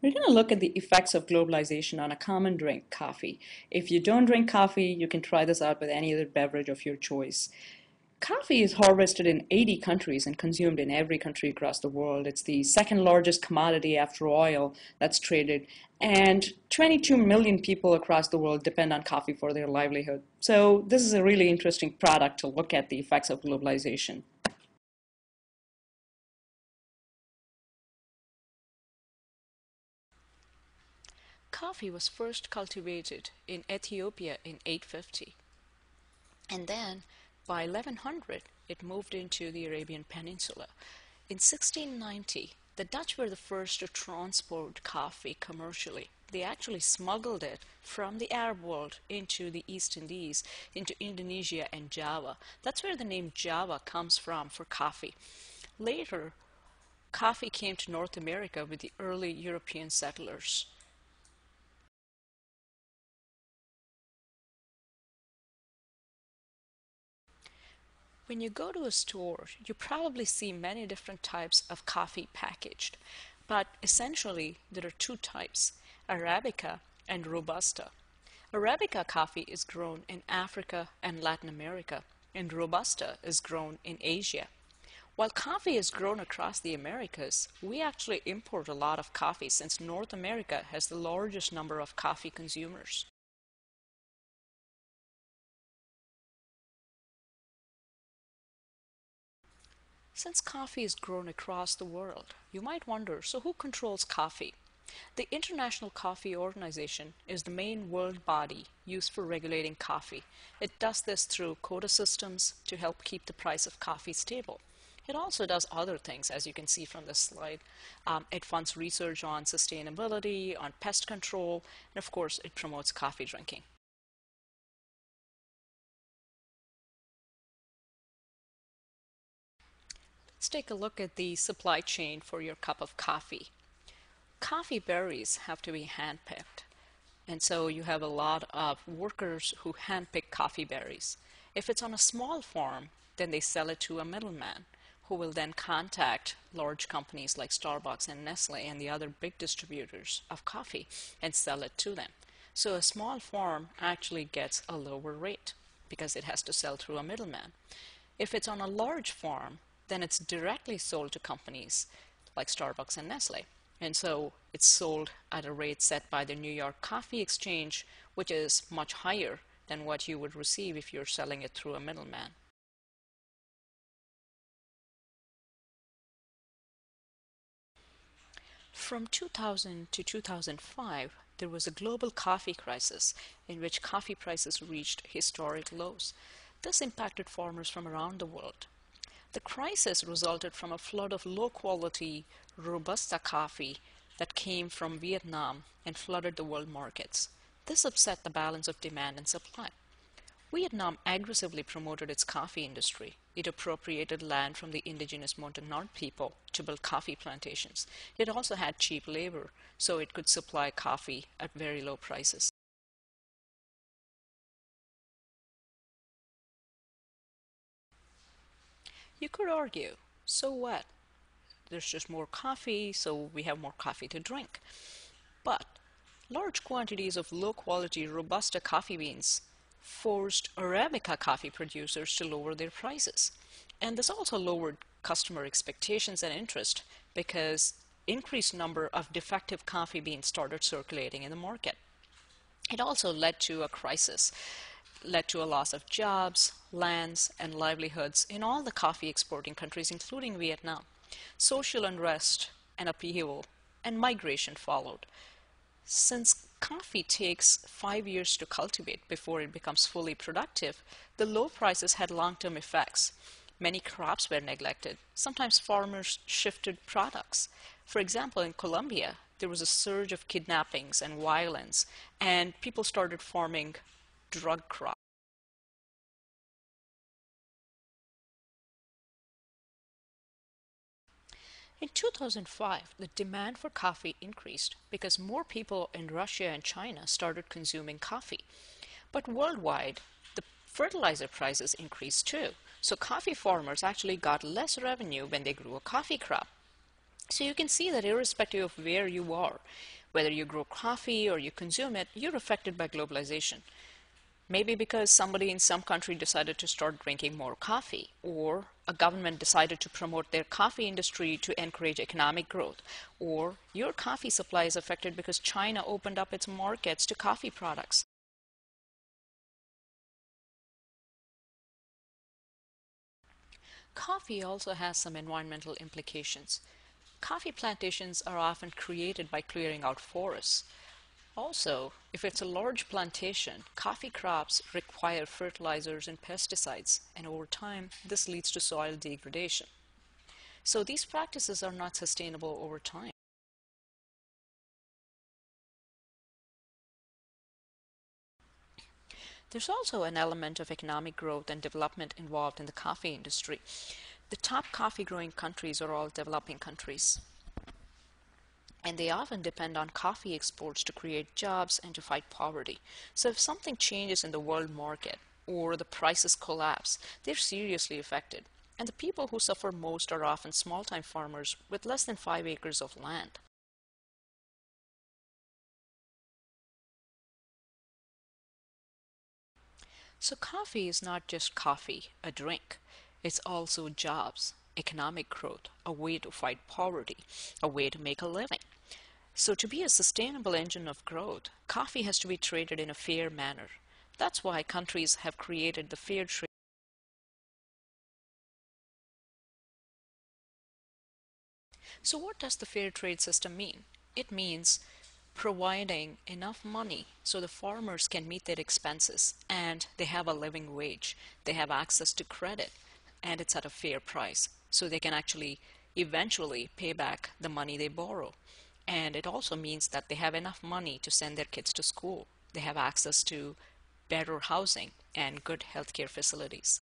We're going to look at the effects of globalization on a common drink, coffee. If you don't drink coffee, you can try this out with any other beverage of your choice. Coffee is harvested in 80 countries and consumed in every country across the world. It's the second largest commodity after oil that's traded, and 22 million people across the world depend on coffee for their livelihood. So, this is a really interesting product to look at the effects of globalization. Coffee was first cultivated in Ethiopia in 850, and then by 1100 it moved into the Arabian Peninsula. In 1690, the Dutch were the first to transport coffee commercially. They actually smuggled it from the Arab world into the East Indies, into Indonesia and Java. That's where the name Java comes from for coffee. Later, coffee came to North America with the early European settlers. When you go to a store, you probably see many different types of coffee packaged, but essentially there are two types, Arabica and Robusta. Arabica coffee is grown in Africa and Latin America, and Robusta is grown in Asia. While coffee is grown across the Americas, we actually import a lot of coffee since North America has the largest number of coffee consumers. Since coffee is grown across the world, you might wonder, so who controls coffee? The International Coffee Organization is the main world body used for regulating coffee. It does this through quota systems to help keep the price of coffee stable. It also does other things, as you can see from this slide. It funds research on sustainability, on pest control, and of course, it promotes coffee drinking. Let's take a look at the supply chain for your cup of coffee. Coffee berries have to be handpicked, and so you have a lot of workers who handpick coffee berries. If it's on a small farm, then they sell it to a middleman who will then contact large companies like Starbucks and Nestle and the other big distributors of coffee and sell it to them. So a small farm actually gets a lower rate because it has to sell through a middleman. If it's on a large farm, then it's directly sold to companies like Starbucks and Nestle. And so it's sold at a rate set by the New York Coffee Exchange, which is much higher than what you would receive if you're selling it through a middleman. From 2000 to 2005, there was a global coffee crisis in which coffee prices reached historic lows. This impacted farmers from around the world. The crisis resulted from a flood of low-quality Robusta coffee that came from Vietnam and flooded the world markets. This upset the balance of demand and supply. Vietnam aggressively promoted its coffee industry. It appropriated land from the indigenous Montagnard people to build coffee plantations. It also had cheap labor, so it could supply coffee at very low prices. You could argue, so what? There's just more coffee, so we have more coffee to drink. But large quantities of low-quality Robusta coffee beans forced Arabica coffee producers to lower their prices. And this also lowered customer expectations and interest because increased number of defective coffee beans started circulating in the market. It also led to a crisis, led to a loss of jobs, lands, and livelihoods in all the coffee exporting countries, including Vietnam. Social unrest and upheaval and migration followed. Since coffee takes 5 years to cultivate before it becomes fully productive, the low prices had long-term effects. Many crops were neglected. Sometimes farmers shifted products. For example, in Colombia, there was a surge of kidnappings and violence, and people started farming drug crops. In 2005, the demand for coffee increased because more people in Russia and China started consuming coffee. But worldwide, the fertilizer prices increased too. So coffee farmers actually got less revenue when they grew a coffee crop. So you can see that irrespective of where you are, whether you grow coffee or you consume it, you're affected by globalization. Maybe because somebody in some country decided to start drinking more coffee, or a government decided to promote their coffee industry to encourage economic growth, or your coffee supply is affected because China opened up its markets to coffee products. Coffee also has some environmental implications. Coffee plantations are often created by clearing out forests. Also, if it's a large plantation, coffee crops require fertilizers and pesticides, and over time, this leads to soil degradation. So these practices are not sustainable over time. There's also an element of economic growth and development involved in the coffee industry. The top coffee growing countries are all developing countries, and they often depend on coffee exports to create jobs and to fight poverty. So if something changes in the world market or the prices collapse, they're seriously affected. And the people who suffer most are often small-time farmers with less than 5 acres of land. So coffee is not just coffee, a drink. It's also jobs, economic growth, a way to fight poverty, a way to make a living. So to be a sustainable engine of growth, coffee has to be traded in a fair manner. That's why countries have created the fair trade. So what does the fair trade system mean? It means providing enough money so the farmers can meet their expenses and they have a living wage. They have access to credit and it's at a fair price. So they can actually eventually pay back the money they borrow. And it also means that they have enough money to send their kids to school. They have access to better housing and good healthcare facilities.